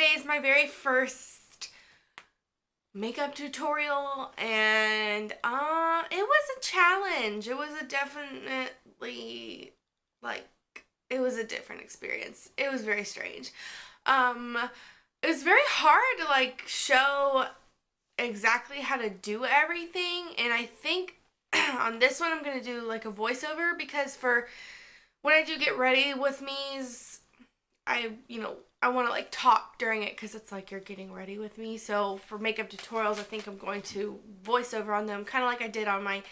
today is my very first makeup tutorial, and it was a challenge. It was a definitely, like, it was a different experience. It was very strange. Um, it was very hard to, like, show exactly how to do everything, and I think on this one I'm gonna do, like, a voiceover, because for when I do get ready with me's, I want to like talk during it because it's like you're getting ready with me. So for makeup tutorials, I think I'm going to voice over on them, kind of like I did on my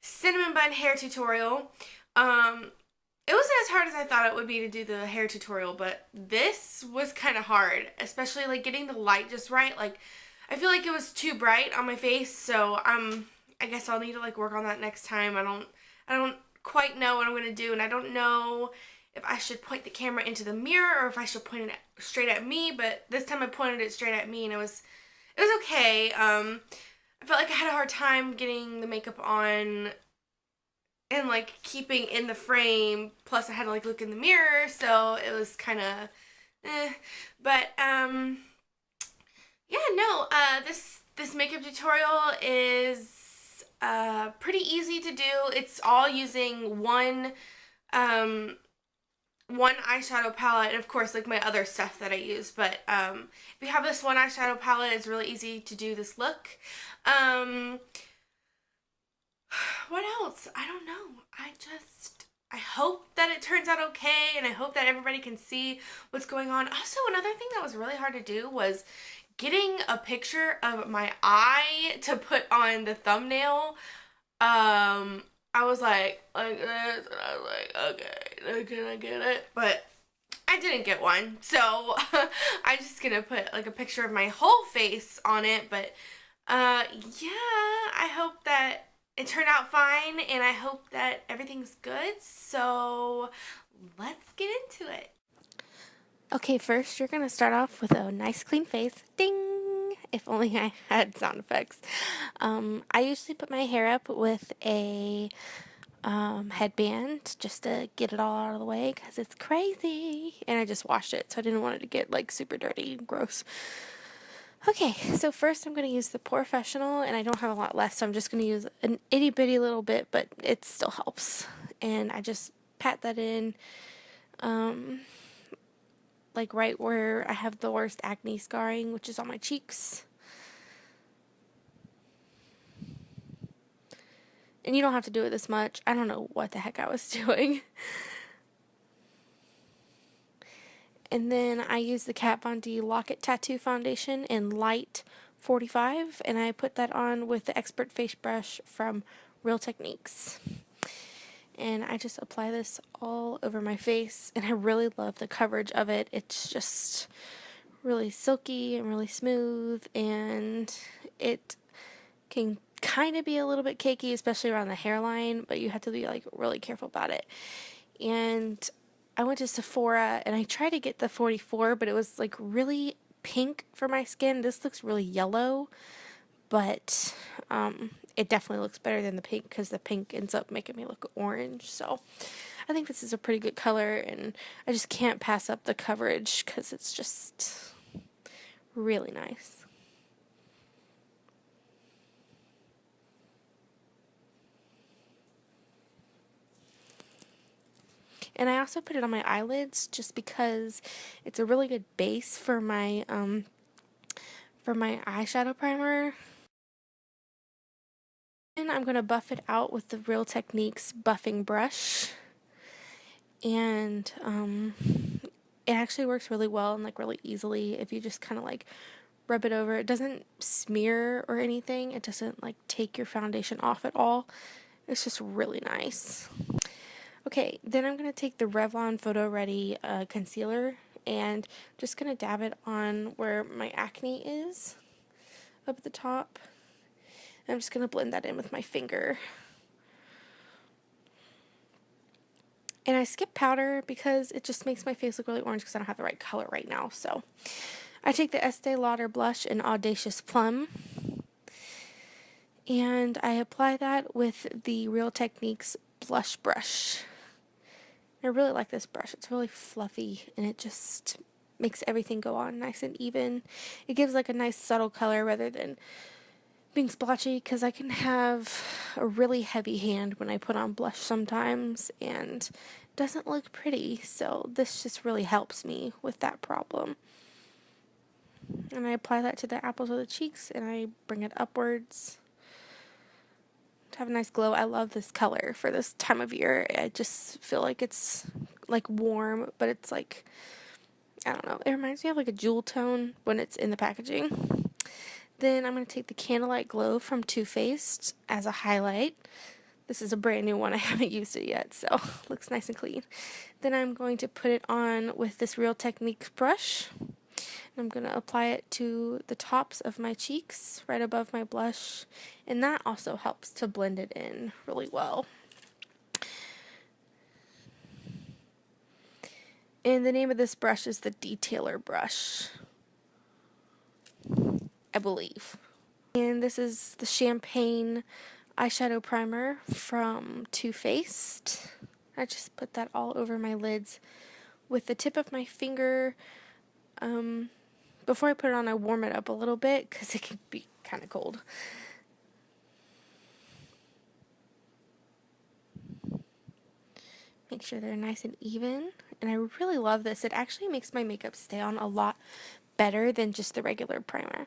cinnamon bun hair tutorial. It wasn't as hard as I thought it would be to do the hair tutorial, but this was kind of hard, especially like getting the light just right. Like, I feel like it was too bright on my face, so I guess I'll need to like work on that next time. I don't quite know what I'm gonna do, and I don't know if I should point the camera into the mirror or if I should point it straight at me. But this time I pointed it straight at me, and it was okay. I felt like I had a hard time getting the makeup on and like keeping in the frame. Plus, I had to like look in the mirror, so it was kind of, but yeah, no. This makeup tutorial is pretty easy to do. It's all using um one eyeshadow palette, and of course like my other stuff that I use, but if you have this one eyeshadow palette, it's really easy to do this look. um what else? I don't know. I hope that it turns out okay, and I hope that everybody can see what's going on. Also, another thing that was really hard to do was getting a picture of my eye to put on the thumbnail. I was like this, and I was like, okay, can I get it? But I didn't get one, so I'm just gonna put like a picture of my whole face on it. But yeah, I hope that it turned out fine, and I hope that everything's good. So let's get into it. Okay, first you're gonna start off with a nice clean face. Ding! If only I had sound effects. I usually put my hair up with a headband just to get it all out of the way because it's crazy. And I just washed it, so I didn't want it to get like super dirty and gross. Okay, so first I'm going to use the Professional, and I don't have a lot left, so I'm just going to use an itty bitty little bit, but it still helps. And I just pat that in, like right where I have the worst acne scarring, which is on my cheeks. And you don't have to do it this much. I don't know what the heck I was doing. And then I use the Kat Von D Lock It Tattoo Foundation in Light 45, and I put that on with the Expert Face Brush from Real Techniques. And I just apply this all over my face, and I really love the coverage of it. It's just really silky and really smooth, and it can kind of be a little bit cakey, especially around the hairline, but you have to be like really careful about it. And I went to Sephora and I tried to get the 44, but it was like really pink for my skin. This looks really yellow, but it definitely looks better than the pink because the pink ends up making me look orange. So I think this is a pretty good color, and I just can't pass up the coverage because it's just really nice. And I also put it on my eyelids just because it's a really good base for my eyeshadow primer. And I'm going to buff it out with the Real Techniques buffing brush. And it actually works really well and like really easily if you just kind of like rub it over. It doesn't smear or anything. It doesn't like take your foundation off at all. It's just really nice. Okay, then I'm going to take the Revlon Photo Ready concealer and just going to dab it on where my acne is, up at the top. And I'm just going to blend that in with my finger. And I skip powder because it just makes my face look really orange because I don't have the right color right now. So I take the Estee Lauder blush in Audacious Plum, and I apply that with the Real Techniques blush brush. I really like this brush. It's really fluffy, and it just makes everything go on nice and even. It gives like a nice subtle color rather than being splotchy, because I can have a really heavy hand when I put on blush sometimes and it doesn't look pretty, so this just really helps me with that problem. And I apply that to the apples of the cheeks and I bring it upwards to have a nice glow. I love this color for this time of year. I just feel like it's like warm, but it's like, I don't know, it reminds me of like a jewel tone when it's in the packaging. Then I'm going to take the Candlelight Glow from Too Faced as a highlight. This is a brand new one. I haven't used it yet, so it looks nice and clean. Then I'm going to put it on with this Real Techniques brush. I'm going to apply it to the tops of my cheeks, right above my blush, and that also helps to blend it in really well. And the name of this brush is the Detailer brush, I believe. And this is the Champagne eyeshadow primer from Too Faced. I just put that all over my lids with the tip of my finger. Before I put it on, I warm it up a little bit because it can be kind of cold. Make sure they're nice and even. And I really love this. It actually makes my makeup stay on a lot better than just the regular primer.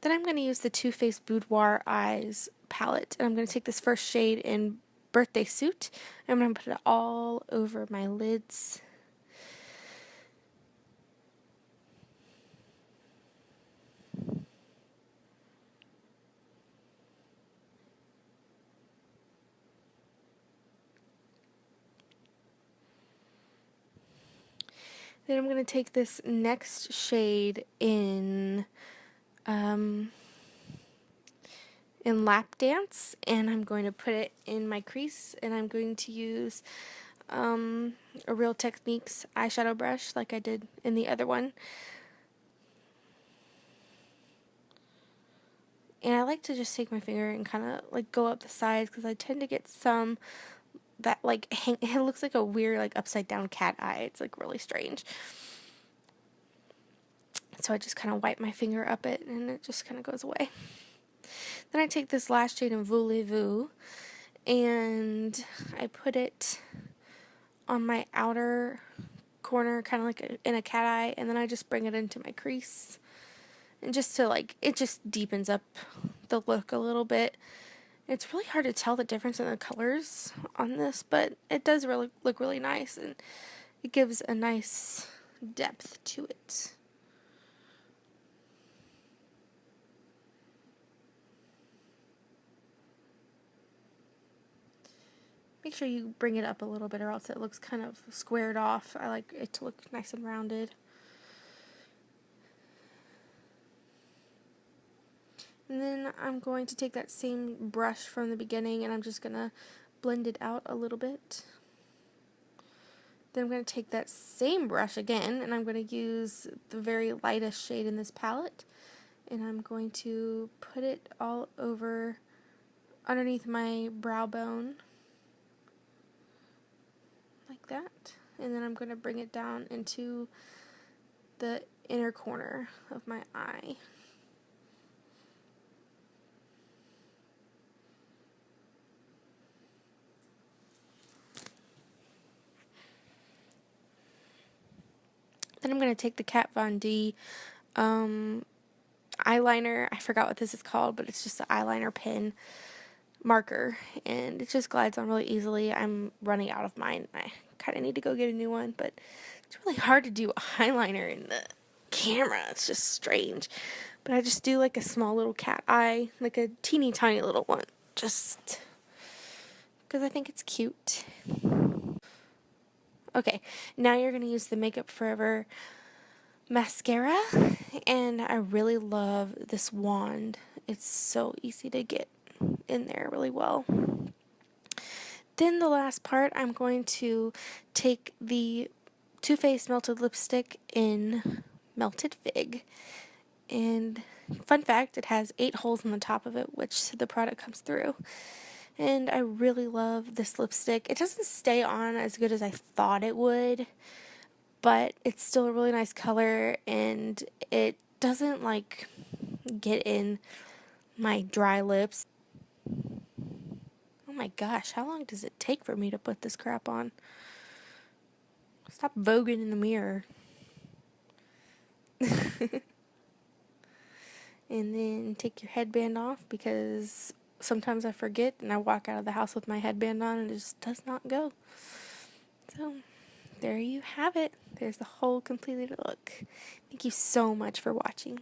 Then I'm going to use the Too Faced Boudoir Eyes palette. And I'm going to take this first shade in Birthday Suit. I'm going to put it all over my lids. Then I'm going to take this next shade in Lap Dance, and I'm going to put it in my crease, and I'm going to use a Real Techniques eyeshadow brush like I did in the other one. And I like to just take my finger and kind of like go up the sides because I tend to get some that like it looks like a weird like upside down cat eye. It's like really strange. So I just kind of wipe my finger up it and it just kind of goes away. Then I take this last shade in Voulez-Vous and I put it on my outer corner, kind of like in a cat eye, and then I just bring it into my crease. And just to like, it just deepens up the look a little bit. It's really hard to tell the difference in the colors on this, but it does really look really nice, and it gives a nice depth to it. Make sure you bring it up a little bit or else it looks kind of squared off. I like it to look nice and rounded. And then I'm going to take that same brush from the beginning and I'm just going to blend it out a little bit. Then I'm going to take that same brush again and I'm going to use the very lightest shade in this palette. And I'm going to put it all over underneath my brow bone. Like that. And then I'm going to bring it down into the inner corner of my eye. Then I'm going to take the Kat Von D eyeliner. I forgot what this is called, but it's just an eyeliner pen marker, and it just glides on really easily. I'm running out of mine. I kind of need to go get a new one, but it's really hard to do eyeliner in the camera. It's just strange. But I just do like a small little cat eye, like a teeny tiny little one, just because I think it's cute. Okay, now you're going to use the Makeup Forever mascara, and I really love this wand. It's so easy to get in there really well. Then the last part, I'm going to take the Too Faced Melted Lipstick in Melted Fig, and fun fact, it has 8 holes in the top of it, which the product comes through. And I really love this lipstick. It doesn't stay on as good as I thought it would, but it's still a really nice color, and it doesn't like get in my dry lips. Oh my gosh, how long does it take for me to put this crap on? Stop voguing in the mirror. And then take your headband off, because sometimes I forget and I walk out of the house with my headband on and it just does not go. So there you have it. There's the whole completed look. Thank you so much for watching.